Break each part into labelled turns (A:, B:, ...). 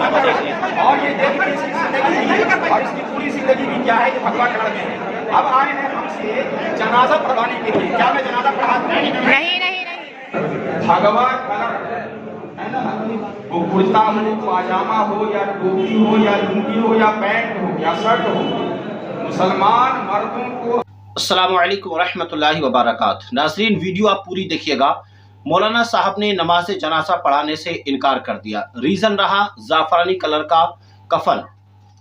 A: اور یہ دیکھیں اس کی زندگی اور اس کی پوری زندگی بھی کیا ہے کہ بھگوا کلر میں ہے۔ اب آئے ہیں ہم سے جنازہ پڑھوانے کے لیے، کیا میں جنازہ پڑھا دوں؟
B: نہیں
A: بھگوا کلر ہے نا، وہ کرتا ہو، پاجامہ ہو یا ٹوپی ہو یا لنگی ہو یا پینٹ ہو یا شرٹ ہو، مسلمان مردوں کو۔
C: السلام علیکم ورحمۃ اللہ وبرکاتہ۔ ناظرین، ویڈیو آپ پوری دیکھیے گا۔ مولانا صاحب نے نماز جنازہ پڑھانے سے انکار کر دیا۔ ریزن رہا زعفرانی کلر کا کفن،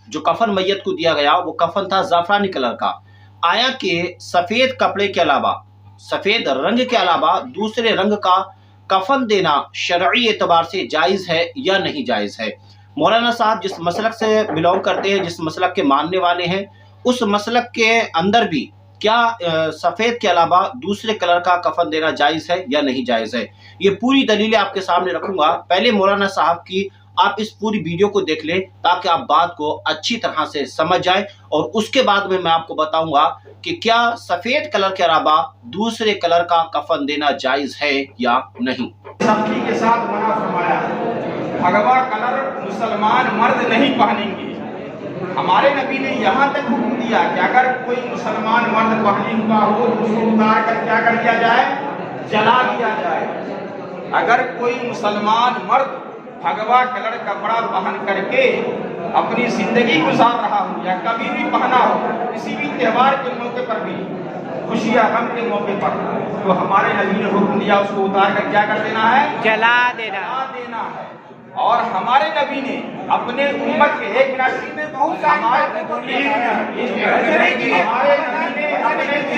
C: جو کفن میت کو دیا گیا وہ کفن تھا زعفرانی کلر کا۔ آیا کہ سفید کپڑے کے علاوہ، سفید رنگ کے علاوہ دوسرے رنگ کا کفن دینا شرعی اعتبار سے جائز ہے یا نہیں جائز ہے؟ مولانا صاحب جس مسلک سے بلونگ کرتے ہیں، جس مسلک کے ماننے والے ہیں، اس مسلک کے اندر بھی کیا سفید کے علاوہ دوسرے کلر کا کفن دینا جائز ہے یا نہیں جائز ہے؟ یہ پوری دلیلیں آپ کے سامنے رکھوں گا۔ پہلے مولانا صاحب کی آپ اس پوری ویڈیو کو دیکھ لیں تاکہ آپ بات کو اچھی طرح سے سمجھ جائیں، اور اس کے بعد میں آپ کو بتاؤں گا کہ کیا سفید کلر کے علاوہ دوسرے کلر کا کفن دینا جائز ہے یا نہیں۔
A: سختی کے ساتھ منع فرمایا، بھگوا کلر مسلمان مرد نہیں پہنیں گے۔ ہمارے نبی نے یہاں تک حکم دیا کہ اگر کوئی مسلمان مرد پہنے ہوا ہو تو اس کو اتار کر کیا کر دیا جائے؟ جلا دیا جائے۔ اگر کوئی مسلمان مرد بھگوا کلر کپڑا پہن کر کے اپنی زندگی گزار رہا ہو یا کبھی بھی پہنا ہو، کسی بھی تہوار کے موقع پر بھی، خوشی یا غم کے موقع پر، تو ہمارے نبی نے حکم دیا اس کو اتار کر کیا کر دینا ہے؟
B: جلا دینا
A: ہے۔ اور ہمارے نبی نے اپنے امت کے ایک منٹ میں بہت ہمارے نبی نے اپنے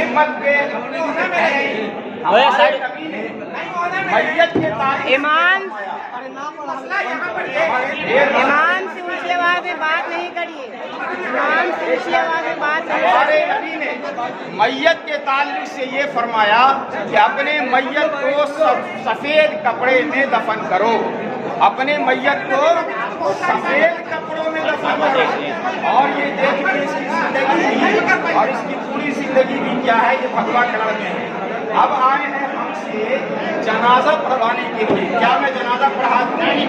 A: امت کے میت کے
B: ایمان سے اونچی آواز میں بات نہیں کریے، ایمان سے اونچی آواز میں بات نہیں
A: ہمارے نبی نے میت کے تعلق سے یہ فرمایا کہ اپنے میت کو سفید کپڑے میں دفن کرو، اپنے میت کو سفید کپڑوں میں دفن کرو۔ اور یہ دیکھیں اس کی زندگی اور اس کی پوری زندگی بھی کیا ہے کہ بھگوا کلر میں ہے۔ اب آئے ہیں ہم سے جنازہ پڑھوانے کے لیے، کیا میں جنازہ پڑھا دوں؟
B: نہیں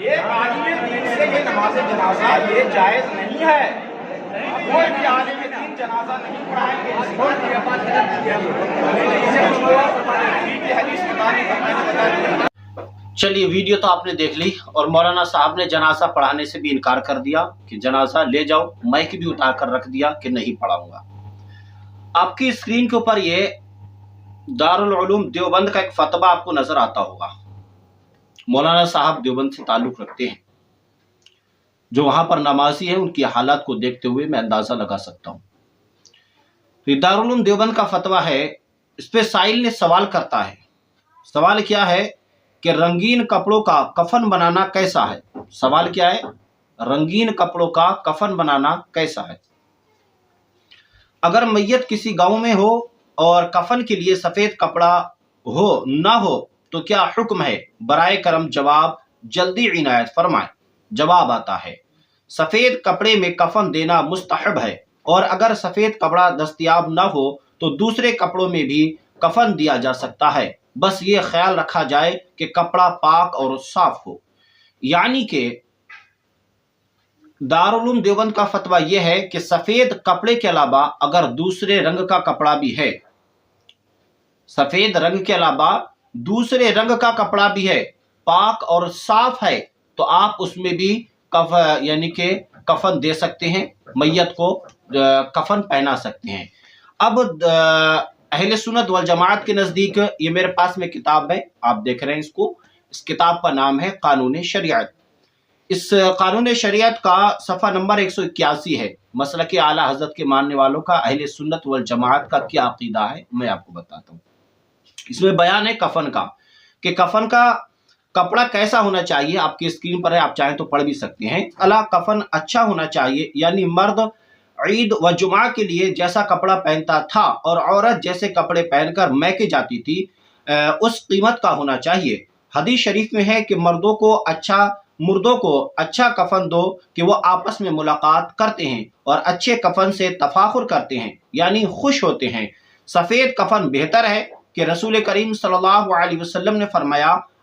A: ایک عالم دین سے یہ نماز جنازہ یہ جائز نہیں ہے۔ کوئی بھی عالم دین جنازہ نہیں پڑھائیں گے۔
C: چلیے، ویڈیو تو آپ نے دیکھ لی، اور مولانا صاحب نے جنازہ پڑھانے سے بھی انکار کر دیا کہ جنازہ لے جاؤ، مائک بھی اٹھا کر رکھ دیا کہ نہیں پڑھاؤں گا۔ آپ کی اسکرین کے اوپر یہ دارالعلوم دیوبند کا ایک فتویٰ آپ کو نظر آتا ہوگا۔ مولانا صاحب دیوبند سے تعلق رکھتے ہیں، جو وہاں پر نمازی ہیں ان کی حالات کو دیکھتے ہوئے میں اندازہ لگا سکتا ہوں۔ یہ دارالعلوم دیوبند کا فتویٰ ہے، اس پہ سائل نے سوال کرتا ہے۔ سوال کیا ہے کہ رنگین کپڑوں کا کفن بنانا کیسا ہے؟ سوال کیا ہے؟ رنگین کپڑوں کا کفن بنانا کیسا ہے؟ اگر میت کسی گاؤں میں ہو اور کفن کے لیے سفید کپڑا ہو نہ ہو تو کیا حکم ہے؟ برائے کرم جواب جلدی عنایت فرمائیں۔ جواب آتا ہے، سفید کپڑے میں کفن دینا مستحب ہے، اور اگر سفید کپڑا دستیاب نہ ہو تو دوسرے کپڑوں میں بھی کفن دیا جا سکتا ہے، بس یہ خیال رکھا جائے کہ کپڑا پاک اور صاف ہو۔ یعنی کہ دارالعلوم دیوبند کا فتویٰ یہ ہے کہ سفید کپڑے کے علاوہ اگر دوسرے رنگ کا کپڑا بھی ہے، سفید رنگ کے علاوہ دوسرے رنگ کا کپڑا بھی ہے، پاک اور صاف ہے، تو آپ اس میں بھی یعنی کہ کفن دے سکتے ہیں، میت کو کفن پہنا سکتے ہیں۔ اب اہل سنت والجماعت کے نزدیک یہ میرے پاس میں کتاب ہے، آپ دیکھ رہے ہیں اس کو، اس کتاب کا نام ہے قانون شریعت۔ اس قانون شریعت کا صفحہ نمبر 181 ہے۔ مسلک اعلیٰ حضرت کے ماننے والوں کا، اہل سنت والجماعت کا کیا عقیدہ ہے میں آپ کو بتاتا ہوں۔ اس میں بیان ہے کفن کا، کہ کفن کا کپڑا کیسا ہونا چاہیے، آپ کی اسکرین پر ہے، آپ چاہیں تو پڑھ بھی سکتے ہیں۔ اللہ کفن اچھا ہونا چاہیے، یعنی مرد عید و جمعہ کے لیے جیسا کپڑا پہنتا تھا اور عورت جیسے کپڑے پہن کر میکے جاتی تھی اس قیمت کا ہونا چاہیے۔ حدیث شریف میں ہے کہ مردوں کو اچھا کفن دو کہ وہ آپس میں ملاقات کرتے ہیں اور اچھے کفن سے تفاخر کرتے ہیں، یعنی خوش ہوتے ہیں۔ سفید کفن بہتر ہے کہ رسول کریم صلی اللہ علیہ وسلم نے فرمایا،